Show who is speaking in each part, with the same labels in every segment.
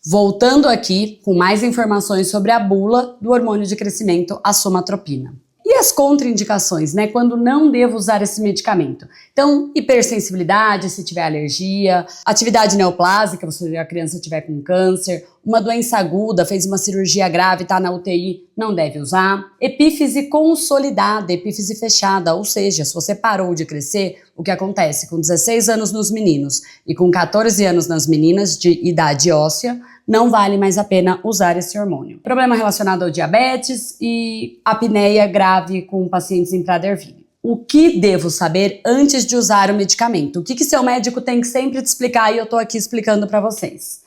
Speaker 1: Voltando aqui com mais informações sobre a bula do hormônio de crescimento, a somatropina. E as contraindicações, né? Quando não devo usar esse medicamento? Então, hipersensibilidade, se tiver alergia, atividade neoplásica, se a criança tiver com câncer, uma doença aguda, fez uma cirurgia grave, está na UTI, não deve usar. Epífise consolidada, epífise fechada, ou seja, se você parou de crescer, o que acontece com 16 anos nos meninos e com 14 anos nas meninas de idade óssea, não vale mais a pena usar esse hormônio. Problema relacionado ao diabetes e apneia grave com pacientes em Prader-Willi. O que devo saber antes de usar o medicamento? O que seu médico tem que sempre te explicar e eu tô aqui explicando para vocês.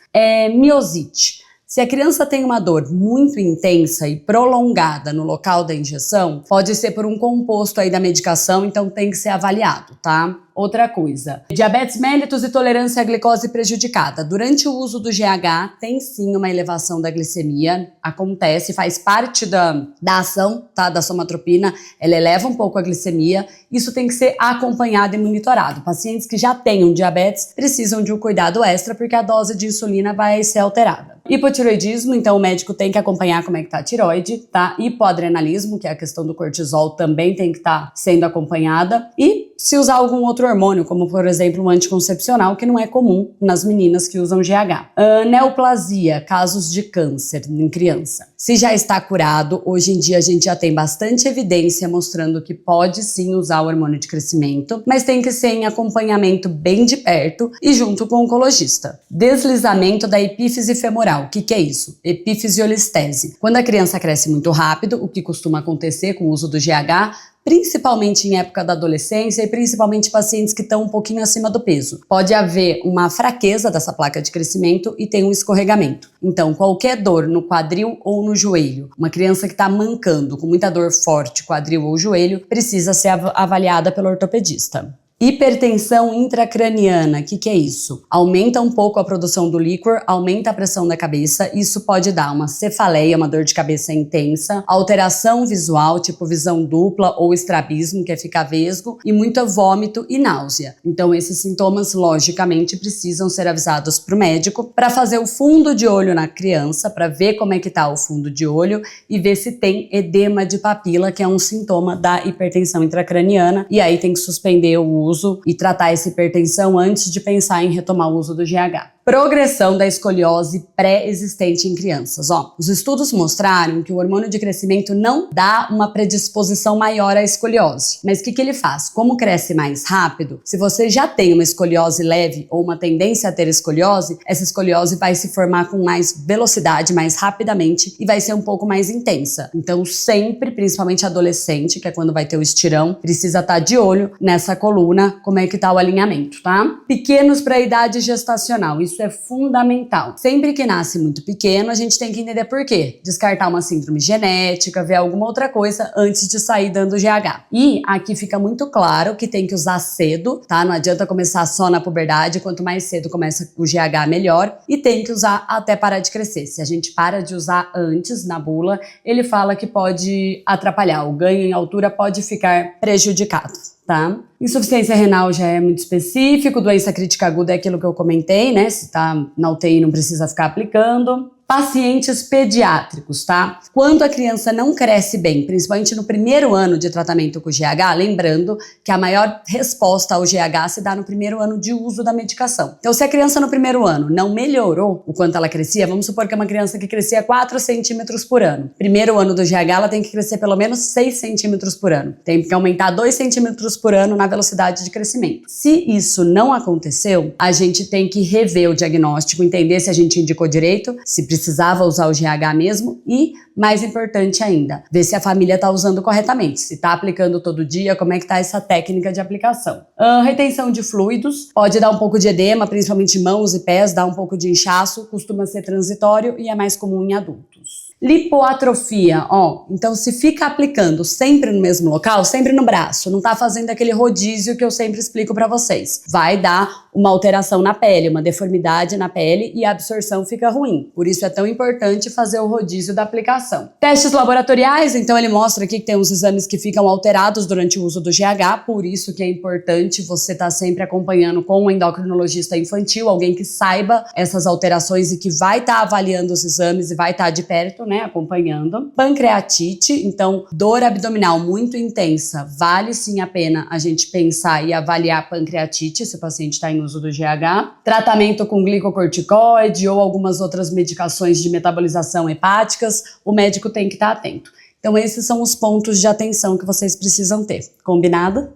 Speaker 1: Miosite. Se a criança tem uma dor muito intensa e prolongada no local da injeção, pode ser por um composto aí da medicação, então tem que ser avaliado, tá? Outra coisa, diabetes mellitus e tolerância à glicose prejudicada. Durante o uso do GH, tem sim uma elevação da glicemia, acontece, faz parte da ação, tá, da somatropina, ela eleva um pouco a glicemia, isso tem que ser acompanhado e monitorado. Pacientes que já tenham diabetes precisam de um cuidado extra porque a dose de insulina vai ser alterada. Hipotireoidismo, então o médico tem que acompanhar como é que tá a tireoide, tá? Hipoadrenalismo, que é a questão do cortisol, também tem que estar sendo acompanhada. E se usar algum outro hormônio, como por exemplo um anticoncepcional, que não é comum nas meninas que usam GH. Neoplasia, casos de câncer em criança. Se já está curado, hoje em dia a gente já tem bastante evidência mostrando que pode sim usar o hormônio de crescimento, mas tem que ser em acompanhamento bem de perto e junto com o oncologista. Deslizamento da epífise femoral. O que é isso? Epifisiolistese. Quando a criança cresce muito rápido, o que costuma acontecer com o uso do GH, principalmente em época da adolescência e principalmente pacientes que estão um pouquinho acima do peso. Pode haver uma fraqueza dessa placa de crescimento e tem um escorregamento. Então, qualquer dor no quadril ou no joelho, uma criança que está mancando com muita dor forte, quadril ou joelho, precisa ser avaliada pelo ortopedista. Hipertensão intracraniana, o que é isso? Aumenta um pouco a produção do líquor, aumenta a pressão da cabeça, isso pode dar uma cefaleia, uma dor de cabeça intensa, alteração visual, tipo visão dupla ou estrabismo, que é ficar vesgo, e muito vômito e náusea. Então esses sintomas, logicamente, precisam ser avisados para o médico para fazer o fundo de olho na criança, para ver como é que tá o fundo de olho e ver se tem edema de papila, que é um sintoma da hipertensão intracraniana, e aí tem que suspender o uso e tratar essa hipertensão antes de pensar em retomar o uso do GH. Progressão da escoliose pré-existente em crianças. Os estudos mostraram que o hormônio de crescimento não dá uma predisposição maior à escoliose. Mas o que ele faz? Como cresce mais rápido, se você já tem uma escoliose leve ou uma tendência a ter escoliose, essa escoliose vai se formar com mais velocidade, mais rapidamente e vai ser um pouco mais intensa. Então sempre, principalmente adolescente, que é quando vai ter o estirão, precisa estar de olho nessa coluna, como é que tá o alinhamento, tá? Pequenos para a idade gestacional. Isso é fundamental. Sempre que nasce muito pequeno, a gente tem que entender por quê. Descartar uma síndrome genética, ver alguma outra coisa antes de sair dando GH. E aqui fica muito claro que tem que usar cedo, tá? Não adianta começar só na puberdade, quanto mais cedo começa o GH, melhor. E tem que usar até parar de crescer. Se a gente para de usar antes, na bula, ele fala que pode atrapalhar. O ganho em altura pode ficar prejudicado. Tá? Insuficiência renal já é muito específico, doença crítica aguda é aquilo que eu comentei, né? Se tá na UTI não precisa ficar aplicando. Pacientes pediátricos, tá? Quando a criança não cresce bem, principalmente no primeiro ano de tratamento com o GH, lembrando que a maior resposta ao GH se dá no primeiro ano de uso da medicação. Então, se a criança no primeiro ano não melhorou o quanto ela crescia, vamos supor que é uma criança que crescia 4 centímetros por ano. Primeiro ano do GH, ela tem que crescer pelo menos 6 centímetros por ano. Tem que aumentar 2 centímetros por ano na velocidade de crescimento. Se isso não aconteceu, a gente tem que rever o diagnóstico, entender se a gente indicou direito, se precisava usar o GH mesmo e, mais importante ainda, ver se a família está usando corretamente, se está aplicando todo dia, como é que está essa técnica de aplicação. Retenção de fluidos, pode dar um pouco de edema, principalmente mãos e pés, dá um pouco de inchaço, costuma ser transitório e é mais comum em adultos. Lipoatrofia, então se fica aplicando sempre no mesmo local, sempre no braço, não tá fazendo aquele rodízio que eu sempre explico para vocês, vai dar uma alteração na pele, uma deformidade na pele e a absorção fica ruim. Por isso é tão importante fazer o rodízio da aplicação. Testes laboratoriais, então ele mostra aqui que tem uns exames que ficam alterados durante o uso do GH, por isso que é importante você estar sempre acompanhando com um endocrinologista infantil, alguém que saiba essas alterações e que vai estar avaliando os exames e vai estar de perto, né, acompanhando. Pancreatite, então dor abdominal muito intensa, vale sim a pena a gente pensar e avaliar a pancreatite se o paciente está em uso do GH. Tratamento com glicocorticoide ou algumas outras medicações de metabolização hepáticas, o médico tem que estar atento. Então esses são os pontos de atenção que vocês precisam ter. Combinado?